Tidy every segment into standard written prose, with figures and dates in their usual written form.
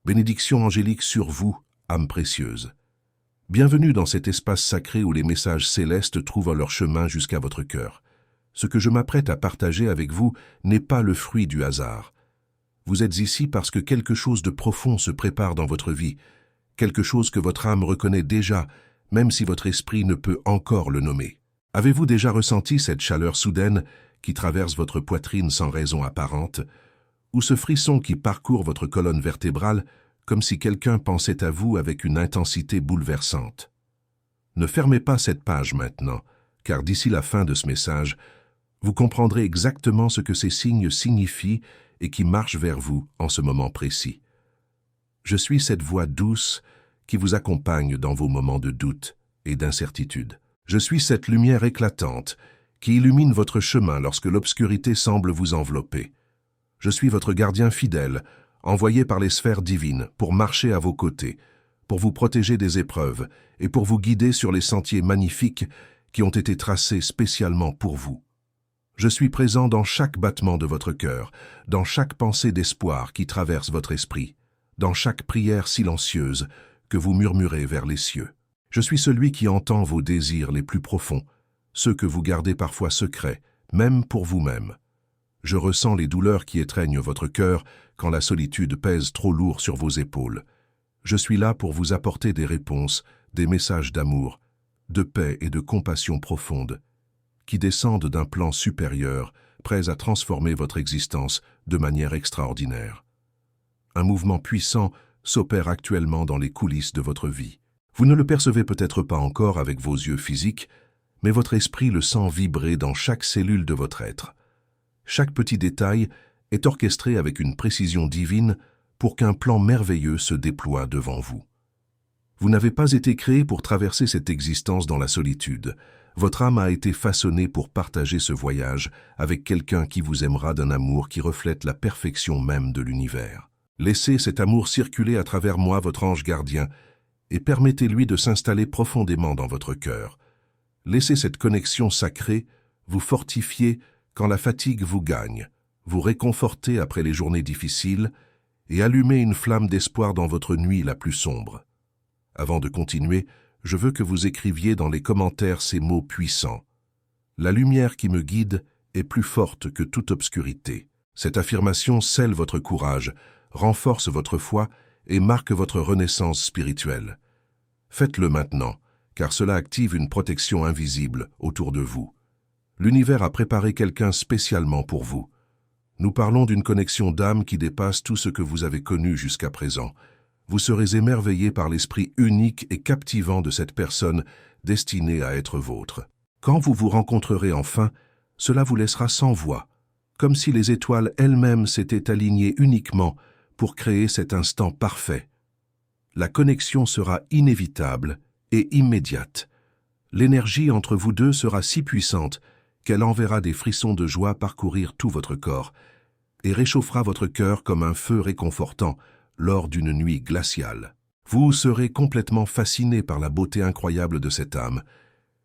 Bénédiction angélique sur vous, âme précieuse. Bienvenue dans cet espace sacré où les messages célestes trouvent leur chemin jusqu'à votre cœur. Ce que je m'apprête à partager avec vous n'est pas le fruit du hasard. Vous êtes ici parce que quelque chose de profond se prépare dans votre vie, quelque chose que votre âme reconnaît déjà, même si votre esprit ne peut encore le nommer. Avez-vous déjà ressenti cette chaleur soudaine qui traverse votre poitrine sans raison apparente, ou ce frisson qui parcourt votre colonne vertébrale comme si quelqu'un pensait à vous avec une intensité bouleversante? Ne fermez pas cette page maintenant, car d'ici la fin de ce message, vous comprendrez exactement ce que ces signes signifient et qui marchent vers vous en ce moment précis. Je suis cette voix douce qui vous accompagne dans vos moments de doute et d'incertitude. Je suis cette lumière éclatante qui illumine votre chemin lorsque l'obscurité semble vous envelopper. Je suis votre gardien fidèle, envoyé par les sphères divines pour marcher à vos côtés, pour vous protéger des épreuves et pour vous guider sur les sentiers magnifiques qui ont été tracés spécialement pour vous. Je suis présent dans chaque battement de votre cœur, dans chaque pensée d'espoir qui traverse votre esprit, dans chaque prière silencieuse que vous murmurez vers les cieux. Je suis celui qui entend vos désirs les plus profonds, ceux que vous gardez parfois secrets, même pour vous-même. Je ressens les douleurs qui étreignent votre cœur quand la solitude pèse trop lourd sur vos épaules. Je suis là pour vous apporter des réponses, des messages d'amour, de paix et de compassion profonde, qui descendent d'un plan supérieur, prêts à transformer votre existence de manière extraordinaire. Un mouvement puissant s'opère actuellement dans les coulisses de votre vie. Vous ne le percevez peut-être pas encore avec vos yeux physiques, mais votre esprit le sent vibrer dans chaque cellule de votre être. Chaque petit détail est orchestré avec une précision divine pour qu'un plan merveilleux se déploie devant vous. Vous n'avez pas été créé pour traverser cette existence dans la solitude. Votre âme a été façonnée pour partager ce voyage avec quelqu'un qui vous aimera d'un amour qui reflète la perfection même de l'univers. Laissez cet amour circuler à travers moi, votre ange gardien, et permettez-lui de s'installer profondément dans votre cœur. Laissez cette connexion sacrée vous fortifier quand la fatigue vous gagne, vous réconforter après les journées difficiles et allumer une flamme d'espoir dans votre nuit la plus sombre. Avant de continuer, je veux que vous écriviez dans les commentaires ces mots puissants. La lumière qui me guide est plus forte que toute obscurité. Cette affirmation scelle votre courage, renforce votre foi et marque votre renaissance spirituelle. Faites-le maintenant, car cela active une protection invisible autour de vous. L'univers a préparé quelqu'un spécialement pour vous. Nous parlons d'une connexion d'âme qui dépasse tout ce que vous avez connu jusqu'à présent. Vous serez émerveillé par l'esprit unique et captivant de cette personne destinée à être vôtre. Quand vous vous rencontrerez enfin, cela vous laissera sans voix, comme si les étoiles elles-mêmes s'étaient alignées uniquement pour créer cet instant parfait. La connexion sera inévitable et immédiate. L'énergie entre vous deux sera si puissante qu'elle enverra des frissons de joie parcourir tout votre corps et réchauffera votre cœur comme un feu réconfortant lors d'une nuit glaciale. Vous serez complètement fasciné par la beauté incroyable de cette âme,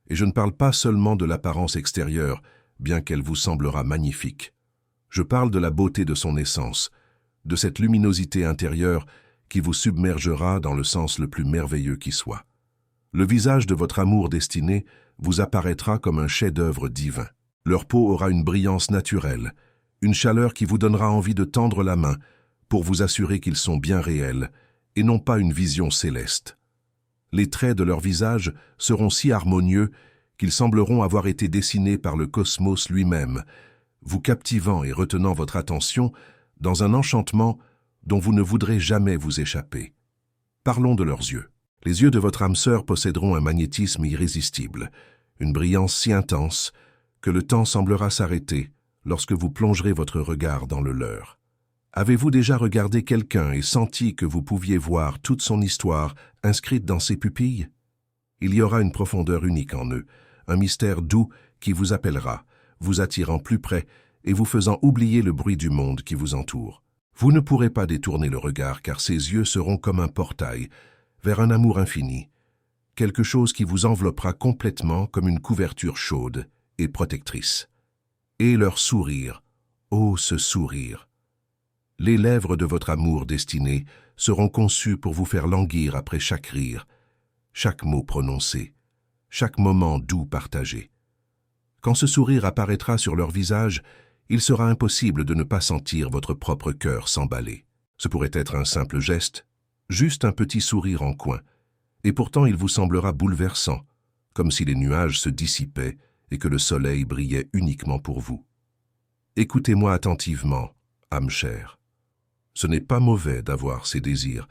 et je ne parle pas seulement de l'apparence extérieure, bien qu'elle vous semblera magnifique. Je parle de la beauté de son essence, de cette luminosité intérieure qui vous submergera dans le sens le plus merveilleux qui soit. Le visage de votre amour destiné vous apparaîtra comme un chef-d'œuvre divin. Leur peau aura une brillance naturelle, une chaleur qui vous donnera envie de tendre la main pour vous assurer qu'ils sont bien réels et non pas une vision céleste. Les traits de leur visage seront si harmonieux qu'ils sembleront avoir été dessinés par le cosmos lui-même, vous captivant et retenant votre attention dans un enchantement dont vous ne voudrez jamais vous échapper. Parlons de leurs yeux. Les yeux de votre âme sœur posséderont un magnétisme irrésistible, une brillance si intense que le temps semblera s'arrêter lorsque vous plongerez votre regard dans le leur. Avez-vous déjà regardé quelqu'un et senti que vous pouviez voir toute son histoire inscrite dans ses pupilles? Il y aura une profondeur unique en eux, un mystère doux qui vous appellera, vous attirant plus près et vous faisant oublier le bruit du monde qui vous entoure. Vous ne pourrez pas détourner le regard car ses yeux seront comme un portail vers un amour infini, quelque chose qui vous enveloppera complètement comme une couverture chaude et protectrice. Et leur sourire, oh ce sourire! Les lèvres de votre amour destiné seront conçues pour vous faire languir après chaque rire, chaque mot prononcé, chaque moment doux partagé. Quand ce sourire apparaîtra sur leur visage, il sera impossible de ne pas sentir votre propre cœur s'emballer. Ce pourrait être un simple geste, juste un petit sourire en coin, et pourtant il vous semblera bouleversant, comme si les nuages se dissipaient et que le soleil brillait uniquement pour vous. Écoutez-moi attentivement, âme chère. Ce n'est pas mauvais d'avoir ces désirs.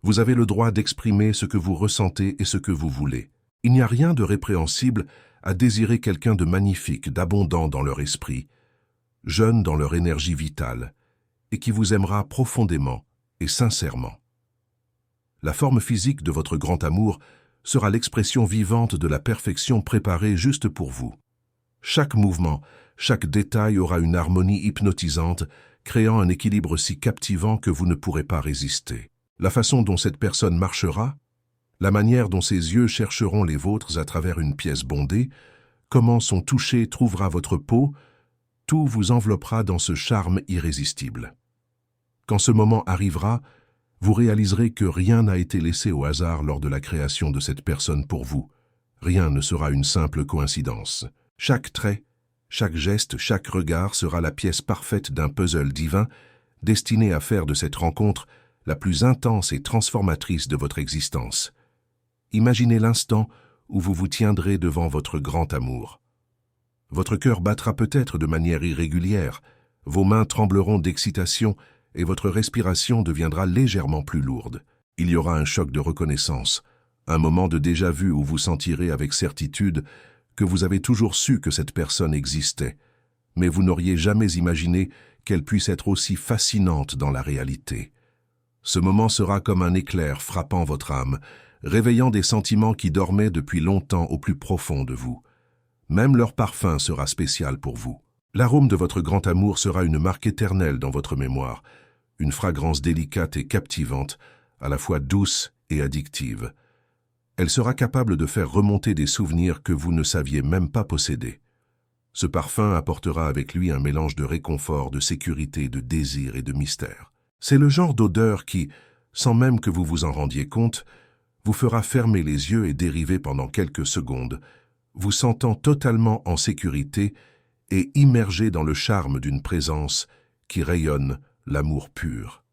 Vous avez le droit d'exprimer ce que vous ressentez et ce que vous voulez. Il n'y a rien de répréhensible à désirer quelqu'un de magnifique, d'abondant dans leur esprit, jeune dans leur énergie vitale, et qui vous aimera profondément et sincèrement. La forme physique de votre grand amour sera l'expression vivante de la perfection préparée juste pour vous. Chaque mouvement, chaque détail aura une harmonie hypnotisante, créant un équilibre si captivant que vous ne pourrez pas résister. La façon dont cette personne marchera, la manière dont ses yeux chercheront les vôtres à travers une pièce bondée, comment son toucher trouvera votre peau, tout vous enveloppera dans ce charme irrésistible. Quand ce moment arrivera, vous réaliserez que rien n'a été laissé au hasard lors de la création de cette personne pour vous. Rien ne sera une simple coïncidence. Chaque trait, chaque geste, chaque regard sera la pièce parfaite d'un puzzle divin destiné à faire de cette rencontre la plus intense et transformatrice de votre existence. Imaginez l'instant où vous vous tiendrez devant votre grand amour. Votre cœur battra peut-être de manière irrégulière, vos mains trembleront d'excitation et votre respiration deviendra légèrement plus lourde. Il y aura un choc de reconnaissance, un moment de déjà-vu où vous sentirez avec certitude que vous avez toujours su que cette personne existait, mais vous n'auriez jamais imaginé qu'elle puisse être aussi fascinante dans la réalité. Ce moment sera comme un éclair frappant votre âme, réveillant des sentiments qui dormaient depuis longtemps au plus profond de vous. Même leur parfum sera spécial pour vous. L'arôme de votre grand amour sera une marque éternelle dans votre mémoire, une fragrance délicate et captivante, à la fois douce et addictive. Elle sera capable de faire remonter des souvenirs que vous ne saviez même pas posséder. Ce parfum apportera avec lui un mélange de réconfort, de sécurité, de désir et de mystère. C'est le genre d'odeur qui, sans même que vous vous en rendiez compte, vous fera fermer les yeux et dériver pendant quelques secondes, vous sentant totalement en sécurité et immergé dans le charme d'une présence qui rayonne l'amour pur.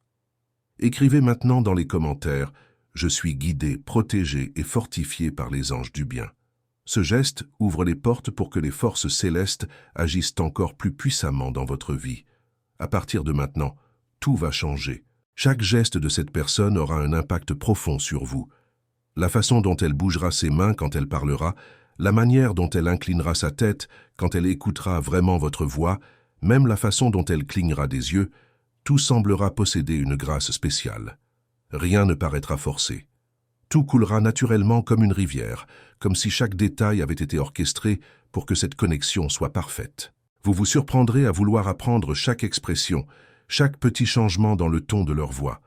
Écrivez maintenant dans les commentaires « Je suis guidé, protégé et fortifié par les anges du bien ». Ce geste ouvre les portes pour que les forces célestes agissent encore plus puissamment dans votre vie. À partir de maintenant, tout va changer. Chaque geste de cette personne aura un impact profond sur vous. La façon dont elle bougera ses mains quand elle parlera, la manière dont elle inclinera sa tête quand elle écoutera vraiment votre voix, même la façon dont elle clignera des yeux, tout semblera posséder une grâce spéciale. Rien ne paraîtra forcé. Tout coulera naturellement comme une rivière, comme si chaque détail avait été orchestré pour que cette connexion soit parfaite. Vous vous surprendrez à vouloir apprendre chaque expression, chaque petit changement dans le ton de leur voix.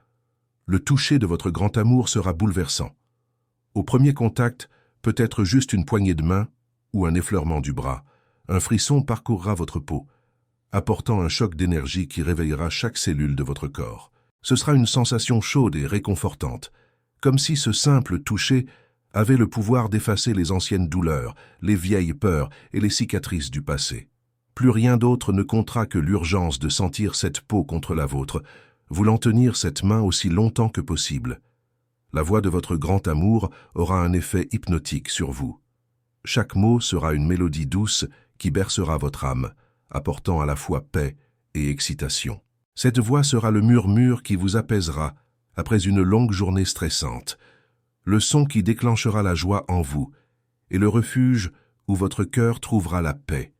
Le toucher de votre grand amour sera bouleversant. Au premier contact, peut-être juste une poignée de main ou un effleurement du bras, un frisson parcourra votre peau, apportant un choc d'énergie qui réveillera chaque cellule de votre corps. Ce sera une sensation chaude et réconfortante, comme si ce simple toucher avait le pouvoir d'effacer les anciennes douleurs, les vieilles peurs et les cicatrices du passé. Plus rien d'autre ne comptera que l'urgence de sentir cette peau contre la vôtre, voulant tenir cette main aussi longtemps que possible. La voix de votre grand amour aura un effet hypnotique sur vous. Chaque mot sera une mélodie douce qui bercera votre âme, apportant à la fois paix et excitation. Cette voix sera le murmure qui vous apaisera après une longue journée stressante, le son qui déclenchera la joie en vous et le refuge où votre cœur trouvera la paix.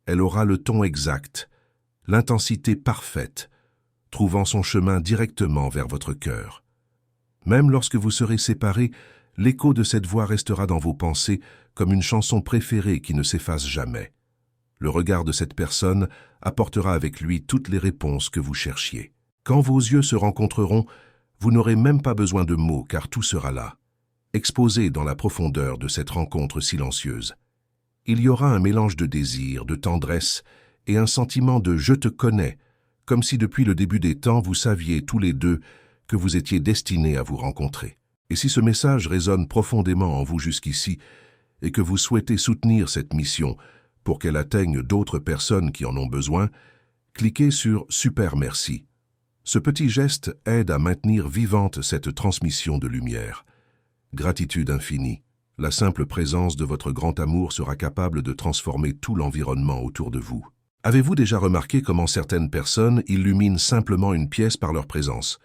Elle aura le ton exact, l'intensité parfaite, trouvant son chemin directement vers votre cœur. Même lorsque vous serez séparés, l'écho de cette voix restera dans vos pensées comme une chanson préférée qui ne s'efface jamais. Le regard de cette personne apportera avec lui toutes les réponses que vous cherchiez. Quand vos yeux se rencontreront, vous n'aurez même pas besoin de mots car tout sera là, exposé dans la profondeur de cette rencontre silencieuse. Il y aura un mélange de désir, de tendresse et un sentiment de « je te connais », comme si depuis le début des temps vous saviez tous les deux que vous étiez destinés à vous rencontrer. Et si ce message résonne profondément en vous jusqu'ici, et que vous souhaitez soutenir cette mission pour qu'elle atteigne d'autres personnes qui en ont besoin, cliquez sur « Super merci ». Ce petit geste aide à maintenir vivante cette transmission de lumière. Gratitude infinie. La simple présence de votre grand amour sera capable de transformer tout l'environnement autour de vous. Avez-vous déjà remarqué comment certaines personnes illuminent simplement une pièce par leur présence?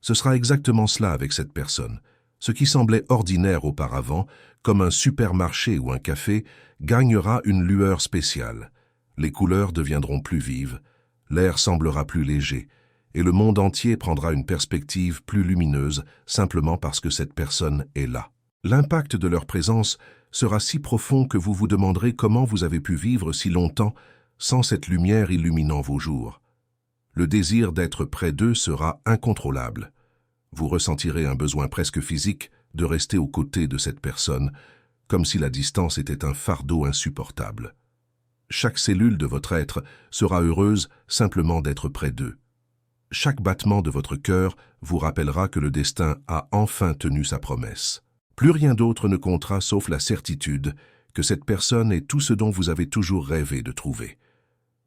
Ce sera exactement cela avec cette personne. Ce qui semblait ordinaire auparavant, comme un supermarché ou un café, gagnera une lueur spéciale. Les couleurs deviendront plus vives, l'air semblera plus léger, et le monde entier prendra une perspective plus lumineuse simplement parce que cette personne est là. L'impact de leur présence sera si profond que vous vous demanderez comment vous avez pu vivre si longtemps sans cette lumière illuminant vos jours. Le désir d'être près d'eux sera incontrôlable. Vous ressentirez un besoin presque physique de rester aux côtés de cette personne, comme si la distance était un fardeau insupportable. Chaque cellule de votre être sera heureuse simplement d'être près d'eux. Chaque battement de votre cœur vous rappellera que le destin a enfin tenu sa promesse. Plus rien d'autre ne comptera sauf la certitude que cette personne est tout ce dont vous avez toujours rêvé de trouver.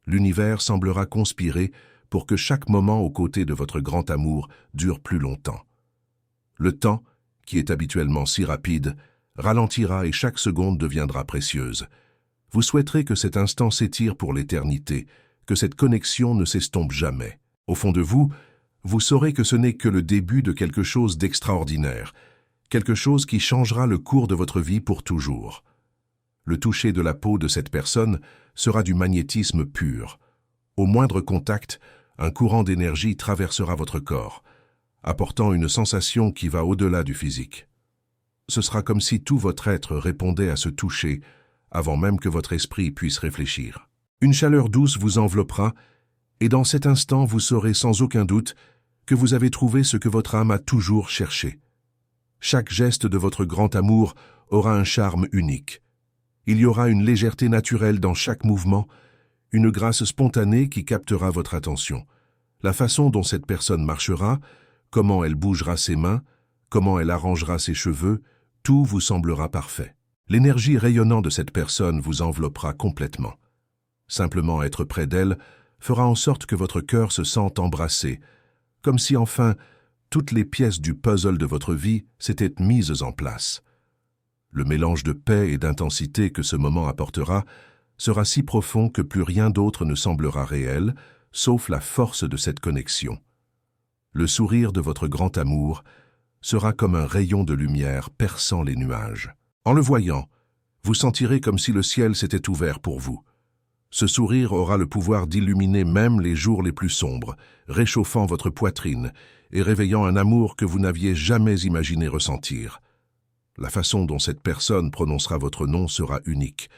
L'univers semblera conspirer pour que chaque moment aux côtés de votre grand amour dure plus longtemps. Le temps, qui est habituellement si rapide, ralentira et chaque seconde deviendra précieuse. Vous souhaiterez que cet instant s'étire pour l'éternité, que cette connexion ne s'estompe jamais. Au fond de vous, vous saurez que ce n'est que le début de quelque chose d'extraordinaire, quelque chose qui changera le cours de votre vie pour toujours. Le toucher de la peau de cette personne sera du magnétisme pur. Au moindre contact, un courant d'énergie traversera votre corps, apportant une sensation qui va au-delà du physique. Ce sera comme si tout votre être répondait à ce toucher avant même que votre esprit puisse réfléchir. Une chaleur douce vous enveloppera et dans cet instant vous saurez sans aucun doute que vous avez trouvé ce que votre âme a toujours cherché. Chaque geste de votre grand amour aura un charme unique. Il y aura une légèreté naturelle dans chaque mouvement, une grâce spontanée qui captera votre attention. La façon dont cette personne marchera, comment elle bougera ses mains, comment elle arrangera ses cheveux, tout vous semblera parfait. L'énergie rayonnante de cette personne vous enveloppera complètement. Simplement être près d'elle fera en sorte que votre cœur se sente embrassé, comme si enfin toutes les pièces du puzzle de votre vie s'étaient mises en place. Le mélange de paix et d'intensité que ce moment apportera sera si profond que plus rien d'autre ne semblera réel, sauf la force de cette connexion. Le sourire de votre grand amour sera comme un rayon de lumière perçant les nuages. En le voyant, vous sentirez comme si le ciel s'était ouvert pour vous. Ce sourire aura le pouvoir d'illuminer même les jours les plus sombres, réchauffant votre poitrine et réveillant un amour que vous n'aviez jamais imaginé ressentir. La façon dont cette personne prononcera votre nom sera unique.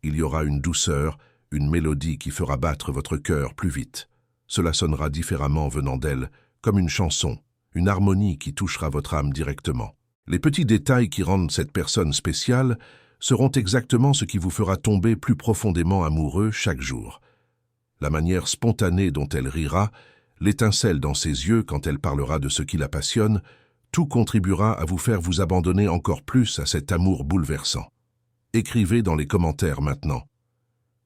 Il y aura une douceur, une mélodie qui fera battre votre cœur plus vite. Cela sonnera différemment venant d'elle, comme une chanson, une harmonie qui touchera votre âme directement. Les petits détails qui rendent cette personne spéciale seront exactement ce qui vous fera tomber plus profondément amoureux chaque jour. La manière spontanée dont elle rira, l'étincelle dans ses yeux quand elle parlera de ce qui la passionne, tout contribuera à vous faire vous abandonner encore plus à cet amour bouleversant. Écrivez dans les commentaires maintenant.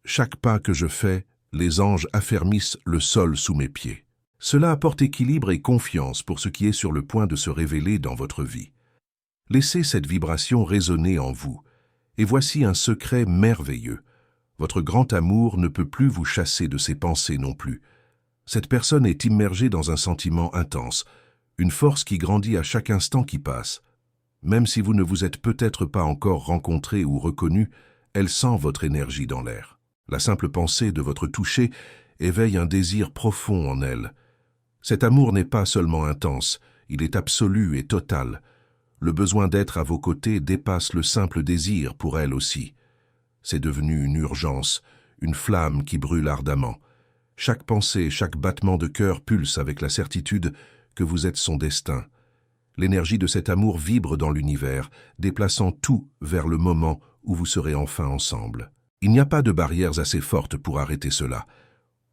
Chaque pas que je fais, les anges affermissent le sol sous mes pieds. Cela apporte équilibre et confiance pour ce qui est sur le point de se révéler dans votre vie. Laissez cette vibration résonner en vous. Et voici un secret merveilleux. Votre grand amour ne peut plus vous chasser de ses pensées non plus. Cette personne est immergée dans un sentiment intense, une force qui grandit à chaque instant qui passe. Même si vous ne vous êtes peut-être pas encore rencontré ou reconnu, elle sent votre énergie dans l'air. La simple pensée de votre toucher éveille un désir profond en elle. Cet amour n'est pas seulement intense, il est absolu et total. Le besoin d'être à vos côtés dépasse le simple désir pour elle aussi. C'est devenu une urgence, une flamme qui brûle ardemment. Chaque pensée, chaque battement de cœur pulse avec la certitude que vous êtes son destin. L'énergie de cet amour vibre dans l'univers, déplaçant tout vers le moment où vous serez enfin ensemble. Il n'y a pas de barrières assez fortes pour arrêter cela.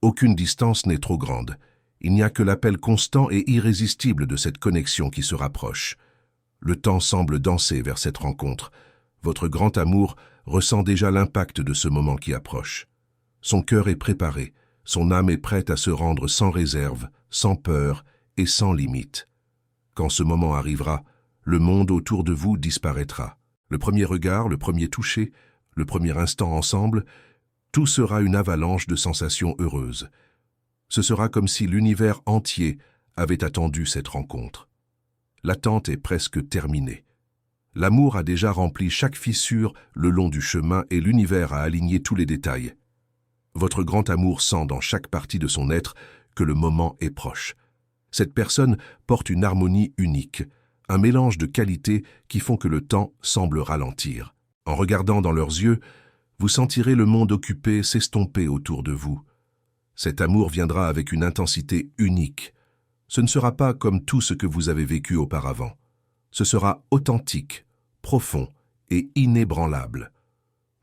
Aucune distance n'est trop grande. Il n'y a que l'appel constant et irrésistible de cette connexion qui se rapproche. Le temps semble danser vers cette rencontre. Votre grand amour ressent déjà l'impact de ce moment qui approche. Son cœur est préparé, son âme est prête à se rendre sans réserve, sans peur et sans limite. Quand ce moment arrivera, le monde autour de vous disparaîtra. Le premier regard, le premier toucher, le premier instant ensemble, tout sera une avalanche de sensations heureuses. Ce sera comme si l'univers entier avait attendu cette rencontre. L'attente est presque terminée. L'amour a déjà rempli chaque fissure le long du chemin et l'univers a aligné tous les détails. Votre grand amour sent dans chaque partie de son être que le moment est proche. Cette personne porte une harmonie unique, un mélange de qualités qui font que le temps semble ralentir. En regardant dans leurs yeux, vous sentirez le monde occupé s'estomper autour de vous. Cet amour viendra avec une intensité unique. Ce ne sera pas comme tout ce que vous avez vécu auparavant. Ce sera authentique, profond et inébranlable.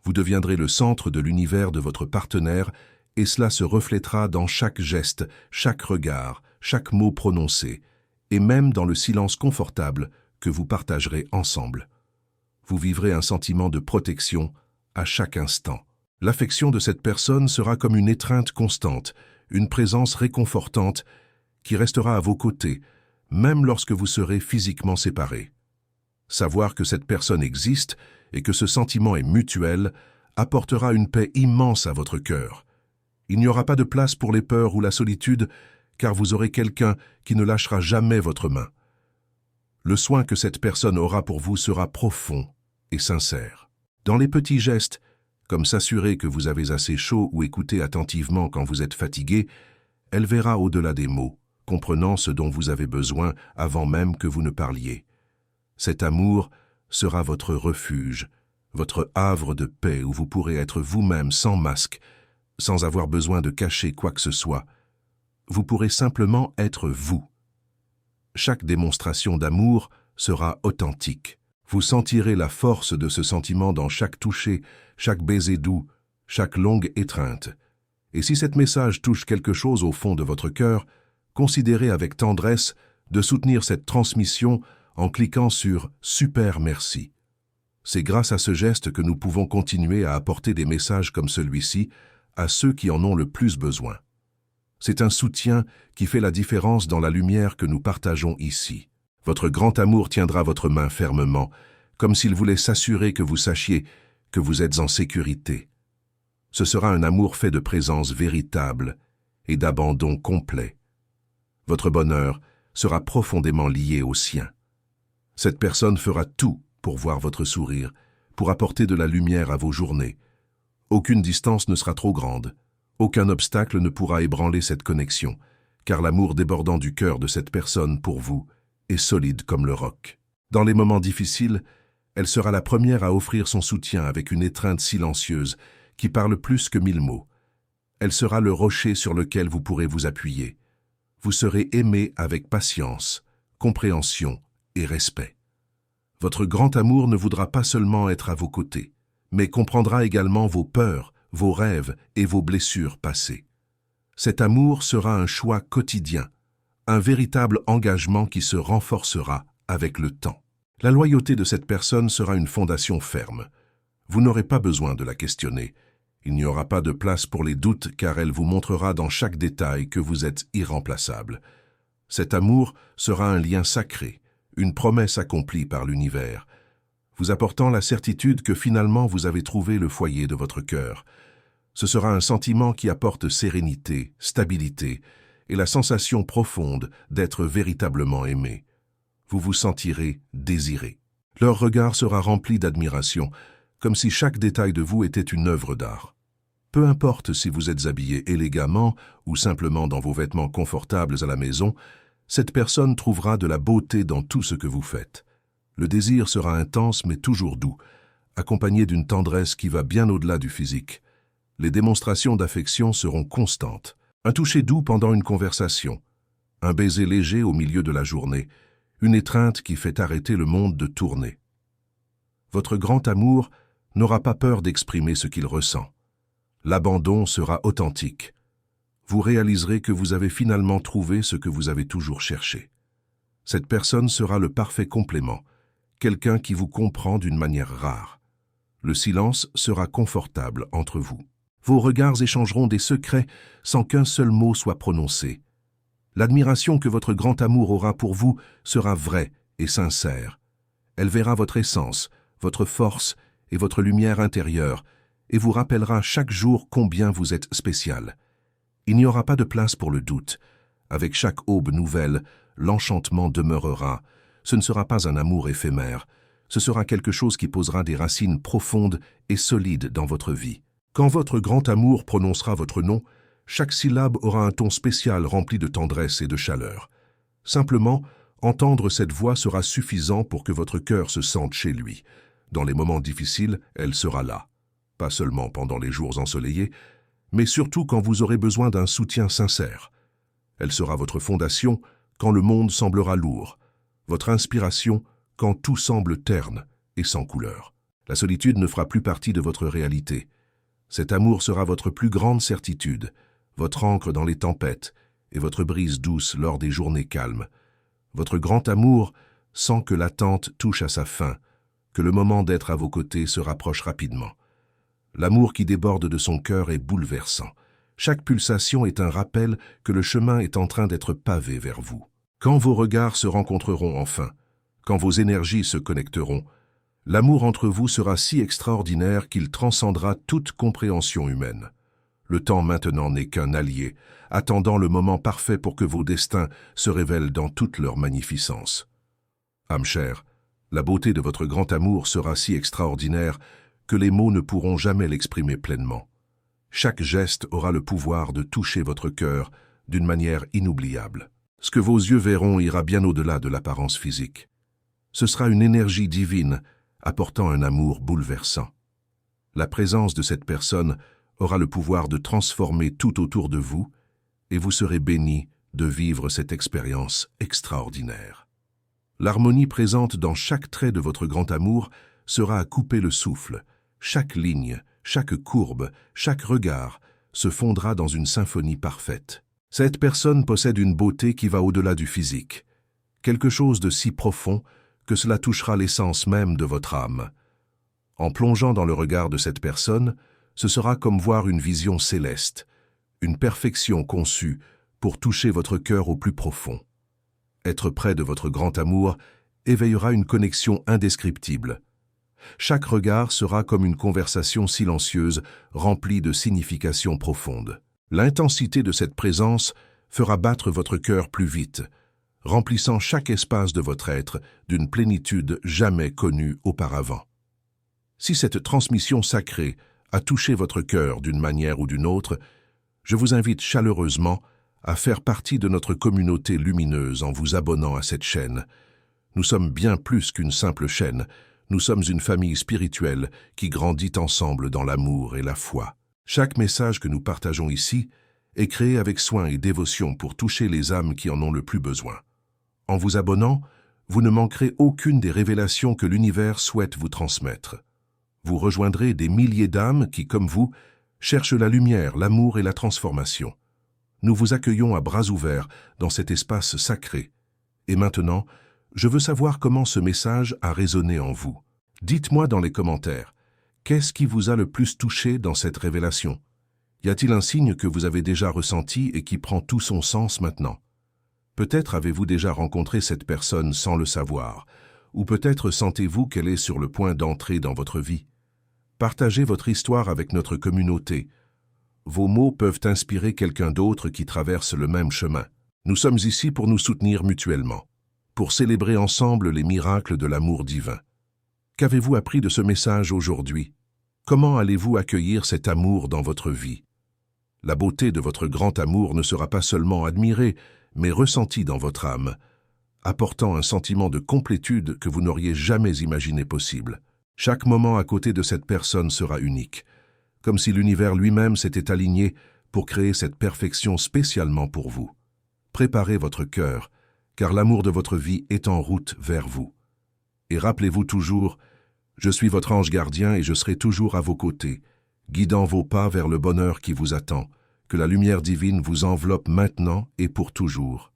Vous deviendrez le centre de l'univers de votre partenaire et cela se reflètera dans chaque geste, chaque regard, chaque mot prononcé, et même dans le silence confortable que vous partagerez ensemble. Vous vivrez un sentiment de protection à chaque instant. L'affection de cette personne sera comme une étreinte constante, une présence réconfortante qui restera à vos côtés, même lorsque vous serez physiquement séparés. Savoir que cette personne existe et que ce sentiment est mutuel apportera une paix immense à votre cœur. Il n'y aura pas de place pour les peurs ou la solitude, car vous aurez quelqu'un qui ne lâchera jamais votre main. Le soin que cette personne aura pour vous sera profond et sincère. Dans les petits gestes, comme s'assurer que vous avez assez chaud ou écouter attentivement quand vous êtes fatigué, elle verra au-delà des mots, comprenant ce dont vous avez besoin avant même que vous ne parliez. Cet amour sera votre refuge, votre havre de paix où vous pourrez être vous-même sans masque, sans avoir besoin de cacher quoi que ce soit. Vous pourrez simplement être vous. Chaque démonstration d'amour sera authentique. Vous sentirez la force de ce sentiment dans chaque toucher, chaque baiser doux, chaque longue étreinte. Et si cet message touche quelque chose au fond de votre cœur, considérez avec tendresse de soutenir cette transmission en cliquant sur « Super merci ». C'est grâce à ce geste que nous pouvons continuer à apporter des messages comme celui-ci à ceux qui en ont le plus besoin. C'est un soutien qui fait la différence dans la lumière que nous partageons ici. Votre grand amour tiendra votre main fermement, comme s'il voulait s'assurer que vous sachiez que vous êtes en sécurité. Ce sera un amour fait de présence véritable et d'abandon complet. Votre bonheur sera profondément lié au sien. Cette personne fera tout pour voir votre sourire, pour apporter de la lumière à vos journées. Aucune distance ne sera trop grande. Aucun obstacle ne pourra ébranler cette connexion, car l'amour débordant du cœur de cette personne pour vous est solide comme le roc. Dans les moments difficiles, elle sera la première à offrir son soutien avec une étreinte silencieuse qui parle plus que 1000 mots. Elle sera le rocher sur lequel vous pourrez vous appuyer. Vous serez aimé avec patience, compréhension et respect. Votre grand amour ne voudra pas seulement être à vos côtés, mais comprendra également vos peurs, vos rêves et vos blessures passées. Cet amour sera un choix quotidien, un véritable engagement qui se renforcera avec le temps. La loyauté de cette personne sera une fondation ferme. Vous n'aurez pas besoin de la questionner. Il n'y aura pas de place pour les doutes car elle vous montrera dans chaque détail que vous êtes irremplaçable. Cet amour sera un lien sacré, une promesse accomplie par l'univers, vous apportant la certitude que finalement vous avez trouvé le foyer de votre cœur. Ce sera un sentiment qui apporte sérénité, stabilité et la sensation profonde d'être véritablement aimé. Vous vous sentirez désiré. Leur regard sera rempli d'admiration, comme si chaque détail de vous était une œuvre d'art. Peu importe si vous êtes habillé élégamment ou simplement dans vos vêtements confortables à la maison, cette personne trouvera de la beauté dans tout ce que vous faites. Le désir sera intense mais toujours doux, accompagné d'une tendresse qui va bien au-delà du physique. Les démonstrations d'affection seront constantes. Un toucher doux pendant une conversation, un baiser léger au milieu de la journée, une étreinte qui fait arrêter le monde de tourner. Votre grand amour n'aura pas peur d'exprimer ce qu'il ressent. L'abandon sera authentique. vous réaliserez que vous avez finalement trouvé ce que vous avez toujours cherché. Cette personne sera le parfait complément, quelqu'un qui vous comprend d'une manière rare. Le silence sera confortable entre vous. Vos regards échangeront des secrets sans qu'un seul mot soit prononcé. L'admiration que votre grand amour aura pour vous sera vraie et sincère. Elle verra votre essence, votre force et votre lumière intérieure et vous rappellera chaque jour combien vous êtes spécial. Il n'y aura pas de place pour le doute. Avec chaque aube nouvelle, l'enchantement demeurera. Ce ne sera pas un amour éphémère. Ce sera quelque chose qui posera des racines profondes et solides dans votre vie. Quand votre grand amour prononcera votre nom, chaque syllabe aura un ton spécial rempli de tendresse et de chaleur. Simplement, entendre cette voix sera suffisant pour que votre cœur se sente chez lui. Dans les moments difficiles, elle sera là. Pas seulement pendant les jours ensoleillés, mais surtout quand vous aurez besoin d'un soutien sincère. Elle sera votre fondation quand le monde semblera lourd, votre inspiration quand tout semble terne et sans couleur. La solitude ne fera plus partie de votre réalité. Cet amour sera votre plus grande certitude, votre ancre dans les tempêtes et votre brise douce lors des journées calmes. Votre grand amour sent que l'attente touche à sa fin, que le moment d'être à vos côtés se rapproche rapidement. L'amour qui déborde de son cœur est bouleversant. Chaque pulsation est un rappel que le chemin est en train d'être pavé vers vous. Quand vos regards se rencontreront enfin, quand vos énergies se connecteront, l'amour entre vous sera si extraordinaire qu'il transcendra toute compréhension humaine. Le temps maintenant n'est qu'un allié, attendant le moment parfait pour que vos destins se révèlent dans toute leur magnificence. Âme chère, la beauté de votre grand amour sera si extraordinaire que les mots ne pourront jamais l'exprimer pleinement. Chaque geste aura le pouvoir de toucher votre cœur d'une manière inoubliable. Ce que vos yeux verront ira bien au-delà de l'apparence physique. Ce sera une énergie divine apportant un amour bouleversant. La présence de cette personne aura le pouvoir de transformer tout autour de vous et vous serez béni de vivre cette expérience extraordinaire. L'harmonie présente dans chaque trait de votre grand amour sera à couper le souffle. Chaque ligne, chaque courbe, chaque regard se fondra dans une symphonie parfaite. Cette personne possède une beauté qui va au-delà du physique, quelque chose de si profond que cela touchera l'essence même de votre âme. En plongeant dans le regard de cette personne, ce sera comme voir une vision céleste, une perfection conçue pour toucher votre cœur au plus profond. Être près de votre grand amour éveillera une connexion indescriptible. Chaque regard sera comme une conversation silencieuse remplie de significations profondes. L'intensité de cette présence fera battre votre cœur plus vite, remplissant chaque espace de votre être d'une plénitude jamais connue auparavant. Si cette transmission sacrée a touché votre cœur d'une manière ou d'une autre, je vous invite chaleureusement à faire partie de notre communauté lumineuse en vous abonnant à cette chaîne. Nous sommes bien plus qu'une simple chaîne, nous sommes une famille spirituelle qui grandit ensemble dans l'amour et la foi. Chaque message que nous partageons ici est créé avec soin et dévotion pour toucher les âmes qui en ont le plus besoin. En vous abonnant, vous ne manquerez aucune des révélations que l'univers souhaite vous transmettre. Vous rejoindrez des milliers d'âmes qui, comme vous, cherchent la lumière, l'amour et la transformation. Nous vous accueillons à bras ouverts dans cet espace sacré. Et maintenant, je veux savoir comment ce message a résonné en vous. Dites-moi dans les commentaires, qu'est-ce qui vous a le plus touché dans cette révélation? Y a-t-il un signe que vous avez déjà ressenti et qui prend tout son sens maintenant? Peut-être avez-vous déjà rencontré cette personne sans le savoir, ou peut-être sentez-vous qu'elle est sur le point d'entrer dans votre vie. Partagez votre histoire avec notre communauté. Vos mots peuvent inspirer quelqu'un d'autre qui traverse le même chemin. Nous sommes ici pour nous soutenir mutuellement, pour célébrer ensemble les miracles de l'amour divin. Qu'avez-vous appris de ce message aujourd'hui? Comment allez-vous accueillir cet amour dans votre vie? La beauté de votre grand amour ne sera pas seulement admirée, mais ressentie dans votre âme, apportant un sentiment de complétude que vous n'auriez jamais imaginé possible. Chaque moment à côté de cette personne sera unique, comme si l'univers lui-même s'était aligné pour créer cette perfection spécialement pour vous. Préparez votre cœur, car l'amour de votre vie est en route vers vous. Et rappelez-vous toujours, je suis votre ange gardien et je serai toujours à vos côtés, guidant vos pas vers le bonheur qui vous attend, que la lumière divine vous enveloppe maintenant et pour toujours.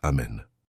Amen.